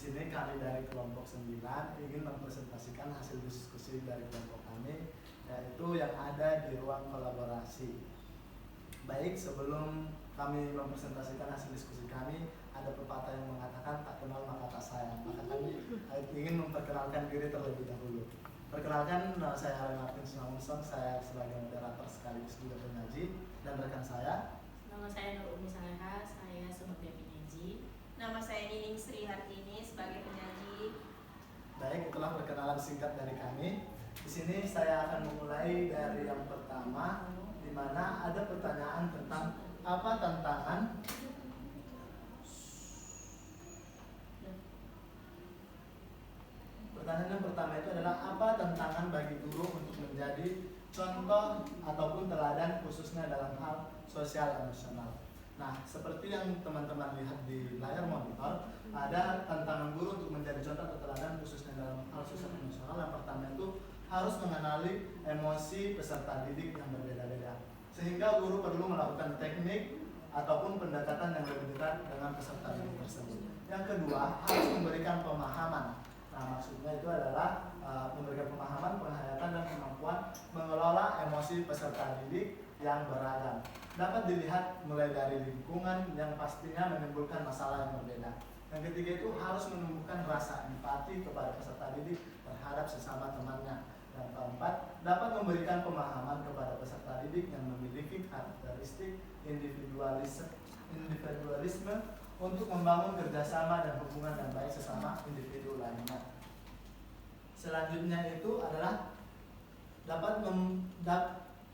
sini kami dari kelompok 9 ingin mempresentasikan hasil diskusi dari kelompok kami, yaitu yang ada di ruang kolaborasi. Baik, sebelum kami mempresentasikan hasil diskusi kami, ada pepatah yang mengatakan tak kenal maka tak sayang. Maka kami ingin memperkenalkan diri terlebih dahulu. Perkenalkan, saya Harry Martin Simangunson, saya sebagai moderator sekaligus juga penyaji, dan rekan saya. Nama saya Nur Umi Saleha, saya sebagai penyaji. Nama saya Nining Sri Hartini sebagai penyaji. Baik, itulah perkenalan singkat dari kami. Di sini saya akan memulai dari yang pertama, di mana ada pertanyaan tentang apa tantangan Pertanyaan yang pertama itu adalah apa tantangan bagi guru untuk menjadi contoh ataupun teladan khususnya dalam hal sosial emosional. Nah, seperti yang teman-teman lihat di layar monitor, ada tantangan guru untuk menjadi contoh atau teladan khususnya dalam hal sosial emosional. Yang pertama itu harus mengenali emosi peserta didik yang berbeda-beda, sehingga guru perlu melakukan teknik ataupun pendekatan yang lebih dekat dengan peserta didik tersebut. Yang kedua, harus memberikan pemahaman. Nah, maksudnya itu adalah memberikan pemahaman, penghayatan, dan kemampuan mengelola emosi peserta didik yang beragam. Dapat dilihat mulai dari lingkungan yang pastinya menimbulkan masalah yang berbeda. Yang ketiga itu harus menumbuhkan rasa empati kepada peserta didik terhadap sesama temannya. Yang keempat, dapat memberikan pemahaman kepada peserta didik yang memiliki karakteristik individualisme untuk membangun kerjasama dan hubungan yang baik sesama individu lainnya. Selanjutnya itu adalah dapat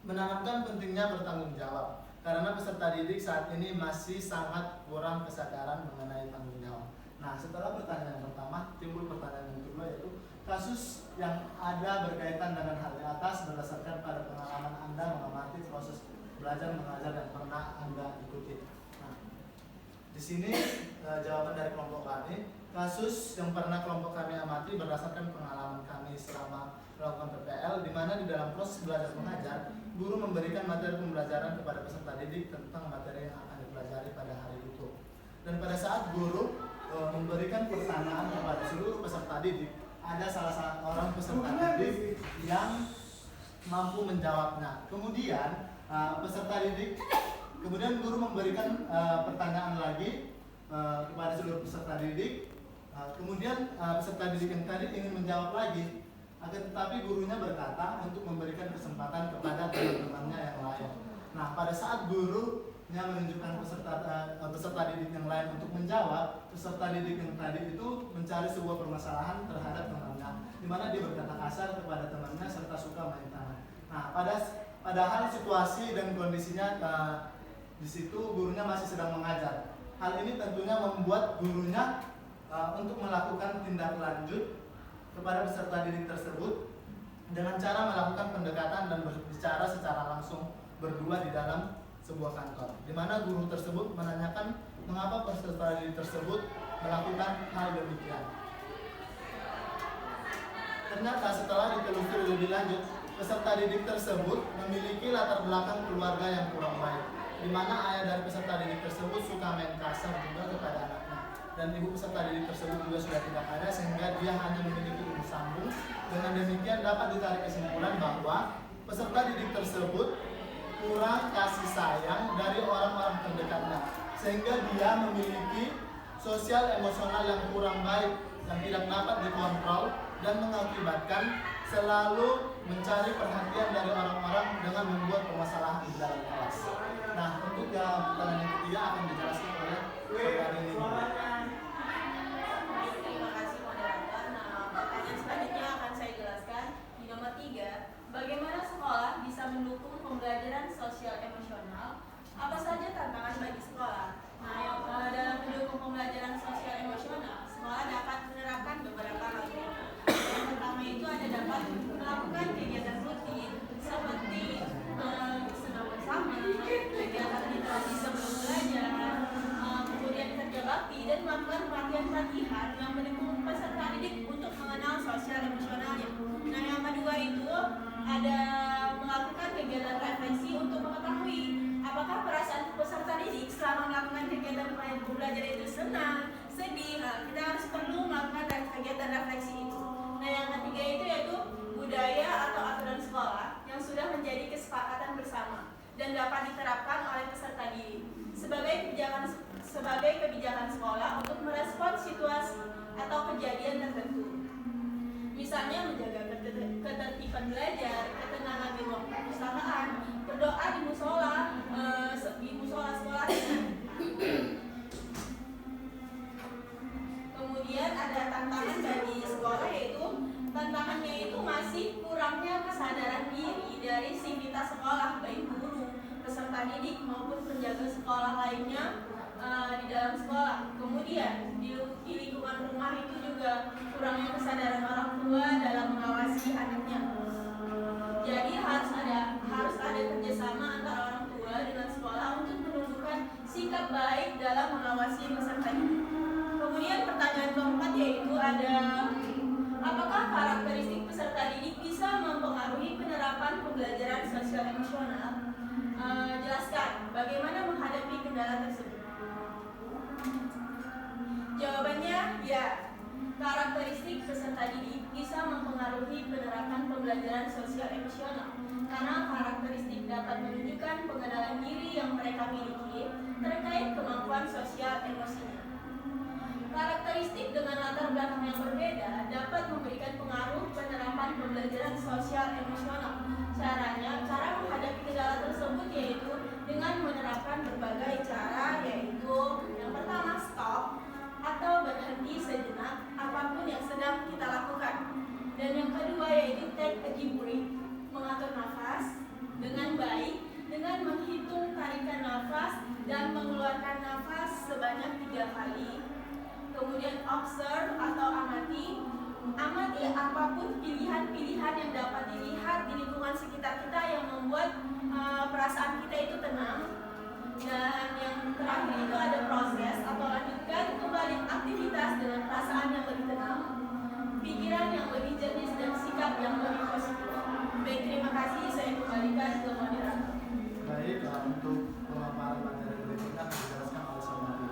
menanamkan pentingnya bertanggung jawab, karena peserta didik saat ini masih sangat kurang kesadaran mengenai tanggung jawab. Nah, setelah pertanyaan yang pertama, timbul pertanyaan yang kedua, yaitu kasus yang ada berkaitan dengan hal di atas berdasarkan pada pengalaman Anda mengamati proses belajar mengajar yang pernah Anda ikuti. Nah, di sini jawaban dari kelompok kami, kasus yang pernah kelompok kami amati berdasarkan pengalaman kami selama melakukan PPL, di mana di dalam proses belajar mengajar, guru memberikan materi pembelajaran kepada peserta didik tentang materi yang akan dipelajari pada hari itu. Dan pada saat guru memberikan pertanyaan kepada seluruh peserta didik, ada salah seorang peserta didik yang mampu menjawabnya. Kemudian guru memberikan pertanyaan lagi kepada seluruh peserta didik. Kemudian peserta didik yang tadi ingin menjawab lagi, akan tetapi gurunya berkata untuk memberikan kesempatan kepada teman-temannya yang lain. Nah, pada saat gurunya menunjukkan peserta didik yang lain untuk menjawab, peserta didik yang tadi itu mencari sebuah permasalahan terhadap temannya, di mana dia berkata kasar kepada temannya serta suka main tangan. Nah, padahal situasi dan kondisinya di situ gurunya masih sedang mengajar. Hal ini tentunya membuat gurunya untuk melakukan tindak lanjut kepada peserta didik tersebut dengan cara melakukan pendekatan dan berbicara secara langsung berdua di dalam sebuah kantor, di mana guru tersebut menanyakan mengapa peserta didik tersebut melakukan hal demikian. Ternyata setelah ditelusuri lebih lanjut, peserta didik tersebut memiliki latar belakang keluarga yang kurang baik, di mana ayah dari peserta didik tersebut suka main kasar juga kepada anaknya, dan ibu peserta didik tersebut juga sudah tidak ada, sehingga dia hanya memiliki ibu sambung. Dengan demikian dapat ditarik kesimpulan bahwa peserta didik tersebut kurang kasih sayang dari orang-orang terdekatnya, sehingga dia memiliki sosial emosional yang kurang baik, yang tidak dapat dikontrol dan mengakibatkan selalu mencari perhatian dari orang-orang dengan membuat permasalahan di dalam kelas. Nah, untuk yang pertanyaan yang ketiga akan dijelaskan oleh saudari ini. Terima kasih moderator. Nah, pertanyaan selanjutnya akan saya jelaskan. Di nomor 3, bagaimana sekolah bisa mendukung pembelajaran sosial emosional? Apa saja tantangan bagi sekolah? Nah, dalam mendukung pembelajaran sosial emosional, sekolah dapat menerapkan beberapa hal. Yang pertama itu ada dapat melakukan kegiatan rutin seperti senam bersama, kegiatan literasi sebelum belajar, kemudian kerja bakti, dan melakukan pelatihan-pelatihan yang mendukung peserta didik untuk mengenal sosial emosionalnya. Nah, yang kedua itu ada melakukan kegiatan refleksi untuk mengetahui apakah perasaan peserta didik selama melakukan kegiatan belajar itu senang, sedih, kita harus perlu melakukan kegiatan refleksi itu. Nah, yang ketiga itu yaitu budaya atau aturan sekolah yang sudah menjadi kesepakatan bersama dan dapat diterapkan oleh peserta didik sebagai kebijakan sekolah untuk merespon situasi atau kejadian tertentu. Misalnya menjaga ketertiban belajar, ketenangan di ruang perpustakaan, berdoa di musola sekolah. Kemudian ada tantangan bagi sekolah, yaitu tantangannya itu masih kurangnya kesadaran diri dari sivitas sekolah, baik guru, peserta didik maupun penjaga sekolah lainnya di dalam sekolah. Kemudian di lingkungan rumah itu juga kurangnya kesadaran orang tua dalam mengawasi anaknya. Jadi harus ada kerjasama antara orang tua dengan sekolah untuk menunjukkan sikap baik dalam mengawasi peserta didik. Kemudian pertanyaan keempat yaitu ada, apakah karakteristik peserta didik bisa mempengaruhi penerapan pembelajaran sosial emosional? Jelaskan bagaimana menghadapi kendala tersebut. Jawabannya ya, karakteristik peserta didik bisa mempengaruhi penerapan pembelajaran sosial emosional karena karakteristik dapat menunjukkan pengenalan diri yang mereka miliki terkait kemampuan sosial emosinya. Karakteristik dengan latar belakang yang berbeda dapat memberikan pengaruh penerapan pembelajaran sosial emosional. Cara menghadapi kendala tersebut yaitu dengan menerapkan berbagai cara, yaitu yang pertama stop atau berhenti sejenak apapun yang sedang kita lakukan. Dan yang kedua yaitu take a deep breath, mengatur nafas dengan baik dengan menghitung tarikan nafas dan mengeluarkan nafas sebanyak 3 kali. Kemudian observe atau amati apapun pilihan-pilihan yang dapat dilihat di lingkungan sekitar kita yang membuat perasaan kita itu tenang. Dan yang terakhir itu ada proses atau lanjutkan kembali aktivitas dengan perasaan yang lebih tenang, pikiran yang lebih jernih dan sikap yang lebih positif. Baik, terima kasih. Saya kembalikan ke moderator. Baik, untuk pemaparan materi berikutnya akan dijelaskan oleh saudari.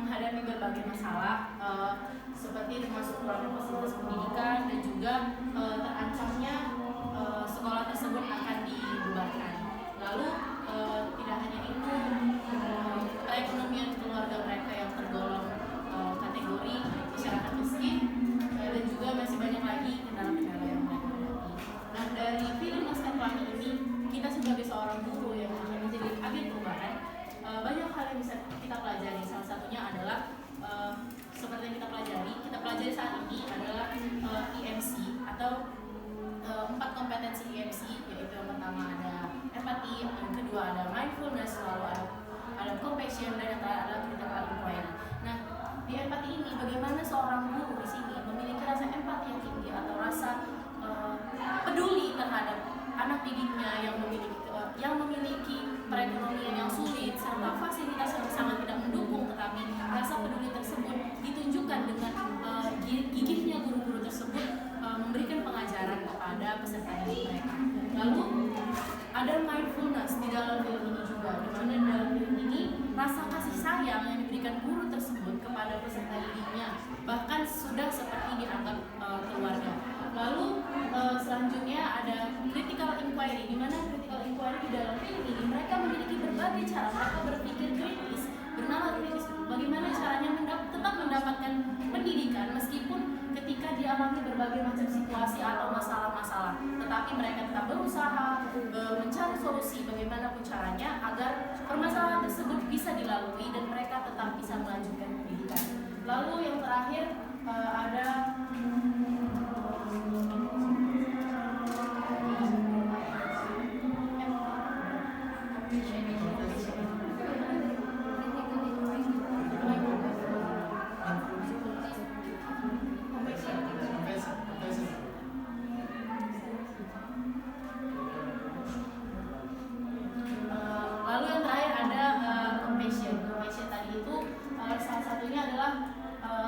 menghadapi berbagai masalah seperti termasuk kurangnya fasilitas pendidikan dan juga terancamnya sekolah tersebut akan dibubarkan. Lalu tidak hanya itu, perekonomian keluarga mereka yang tergolong kategori masyarakat miskin dan juga masih banyak lagi kendala-kendala yang mereka hadapi. Nah, dari film Laskar Pelangi ini, kita sebagai seorang guru yang akan menjadi agen perubahan, banyak hal yang bisa kita pelajari. Salah satunya adalah seperti yang kita pelajari saat ini adalah IMC atau 4 kompetensi IMC, yaitu yang pertama ada empati, yang kedua ada mindfulness, lalu ada compassion, dan yang terakhir adalah critical inquiry. Nah, di empati ini bagaimana seorang guru di sini memiliki rasa empati yang tinggi atau rasa peduli terhadap anak didiknya yang memiliki perekonomian yang sulit serta fasilitas yang sangat tidak mendukung, tetapi rasa peduli tersebut ditunjukkan dengan gigihnya guru-guru tersebut memberikan pengajaran kepada peserta didik mereka. Lalu ada mindfulness di dalam film ini juga, di mana dalam film ini rasa kasih sayang yang diberikan guru tersebut kepada peserta didiknya bahkan sudah seperti dianggap keluarga. Lalu selanjutnya ada critical inquiry, di mana critical inquiry di dalam film ini mereka memiliki berbagai cara, mereka berpikir kritis, bernalar kritis, bagaimana caranya tetap mendapatkan pendidikan meskipun ketika dialami berbagai tetapi mereka tetap berusaha mencari solusi bagaimanapun caranya agar permasalahan tersebut bisa dilalui dan mereka tetap bisa melanjutkan pendidikan. Lalu yang terakhir ada salah satunya adalah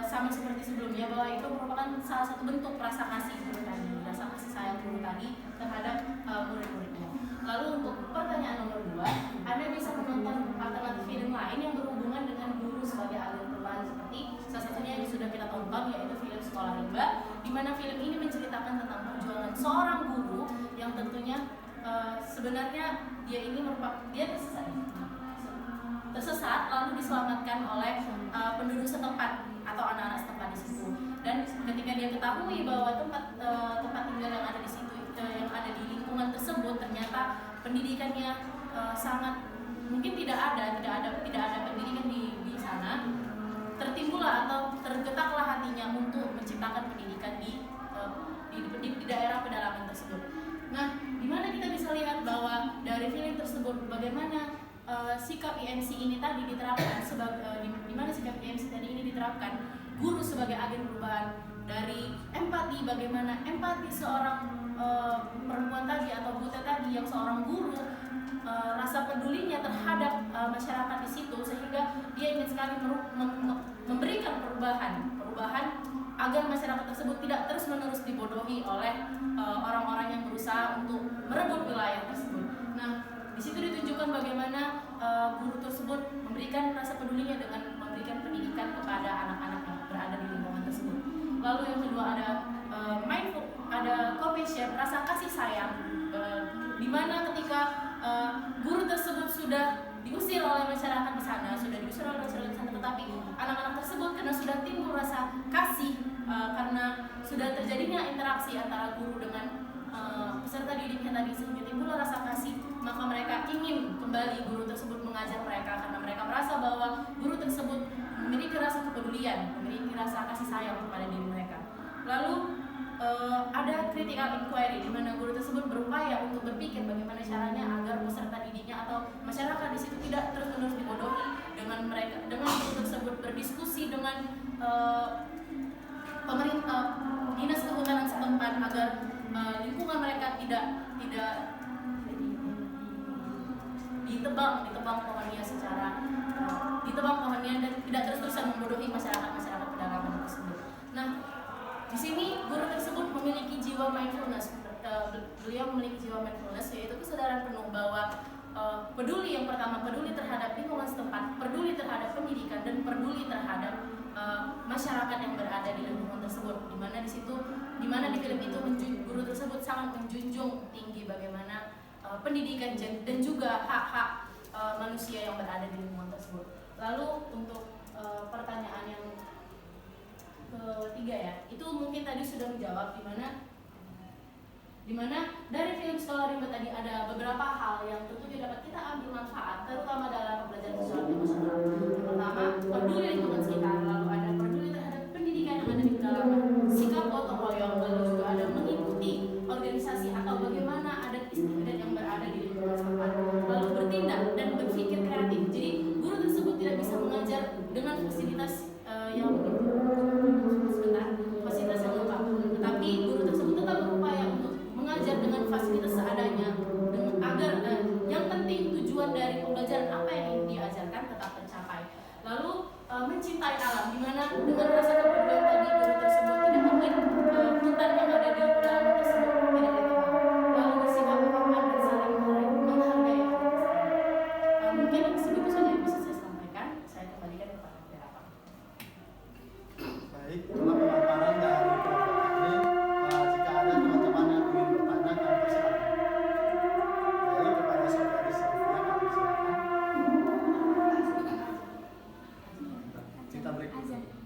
sama seperti sebelumnya, bahwa itu merupakan salah satu bentuk rasa kasih guru tadi, rasa kasih sayang guru tadi terhadap murid-muridnya. Lalu untuk pertanyaan nomor 2, Anda bisa menonton alternatif film lain yang berhubungan dengan guru sebagai agen perubahan, seperti salah satunya yang sudah kita tonton yaitu film Sekolah Rimba, di mana film ini menceritakan tentang perjuangan seorang guru yang tentunya sebenarnya dia ini tersesat lalu diselamatkan oleh penduduk setempat atau anak-anak setempat di situ. Dan ketika dia ketahui bahwa tempat tinggal yang ada di situ, yang ada di lingkungan tersebut ternyata pendidikannya sangat mungkin tidak ada pendidikan di sana, tertimbullah atau tergetaklah hatinya untuk menciptakan pendidikan di daerah pedalaman tersebut. Nah, di mana kita bisa lihat bahwa dari film tersebut bagaimana sikap IMC ini tadi diterapkan di mana sikap IMC tadi ini diterapkan, guru sebagai agen perubahan, dari empati, bagaimana empati seorang perempuan tadi atau buta tadi yang seorang guru, rasa pedulinya terhadap masyarakat di situ sehingga dia ingin sekali memberikan perubahan agar masyarakat tersebut tidak terus-menerus dibodohi oleh orang-orang yang berusaha untuk merebut wilayah tersebut. Nah, di situ ditunjukkan bagaimana guru tersebut memberikan rasa pedulinya dengan memberikan pendidikan kepada anak-anak yang berada di lingkungan tersebut. Lalu yang kedua ada mindful, ada compassion, rasa kasih sayang, di mana ketika guru tersebut sudah diusir oleh masyarakat di sana, tetapi anak-anak tersebut karena sudah timbul rasa kasih karena sudah terjadinya interaksi antara guru dengan peserta didiknya tadi, sehingga timbul rasa kasih, maka mereka ingin kembali guru tersebut mengajar mereka karena mereka merasa bahwa guru tersebut memiliki rasa kepedulian, memiliki rasa kasih sayang kepada diri mereka. Lalu ada critical inquiry, di mana guru tersebut berupaya untuk berpikir bagaimana caranya agar peserta didiknya atau masyarakat di situ tidak terus-menerus dibodohi dengan guru tersebut berdiskusi dengan pemerintah, dinas kehutanan setempat agar lingkungan mereka tidak ditebang pohonnya secara ditebang pohonnya dan tidak terus-terusan membodohi masyarakat pedalaman tersebut. Nah, di sini guru tersebut memiliki jiwa mindfulness. Beliau memiliki jiwa mindfulness, yaitu kesadaran penuh bahwa peduli, yang pertama peduli terhadap lingkungan setempat, peduli terhadap pendidikan, dan peduli terhadap masyarakat yang berada di lingkungan tersebut. Di mana di film itu guru tersebut sangat menjunjung tinggi bagaimana pendidikan dan juga hak-hak manusia yang berada di lingkungan tersebut. Lalu untuk pertanyaan yang ketiga ya, itu mungkin tadi sudah menjawab, di mana dari film Sekolah Rimba tadi ada beberapa hal yang tentunya dapat kita ambil manfaat, terutama dalam pembelajaran sosial emosional. Yang pertama, peduli lingkungan sekitar, lalu ada peduli terhadap pendidikan yang ada di pedalaman, sikap gotong royong, lalu juga ada mengikuti organisasi atau bagaimana adat istiadat yang berada di lingkungan setempat, lalu bertindak dan berpikir kreatif. Jadi guru tersebut tidak bisa mengajar dengan fasilitas yang lengkap, tetapi guru tersebut tetap berupaya untuk mengajar dengan fasilitas seadanya, agar yang penting tujuan dari pembelajaran apa yang ingin diajarkan tetap tercapai. Lalu mencintai alam, di mana dengan rasa kepedulian tadi guru tersebut tidak ingin hutan yang ada di pedalaman tersebut tidak ditebang. Lalu bersikap hormat dan saling menghargai. Mungkin segitu saja yang bisa saya sampaikan. Saya kembalikan kepada Bapak. Baik, itulah pemaparan dari kelompok ini. Jika ada teman-teman yang ingin bertanya, kami persilakan. Baik, kepada saudari Sylvia kami silakan. Kita break dulu.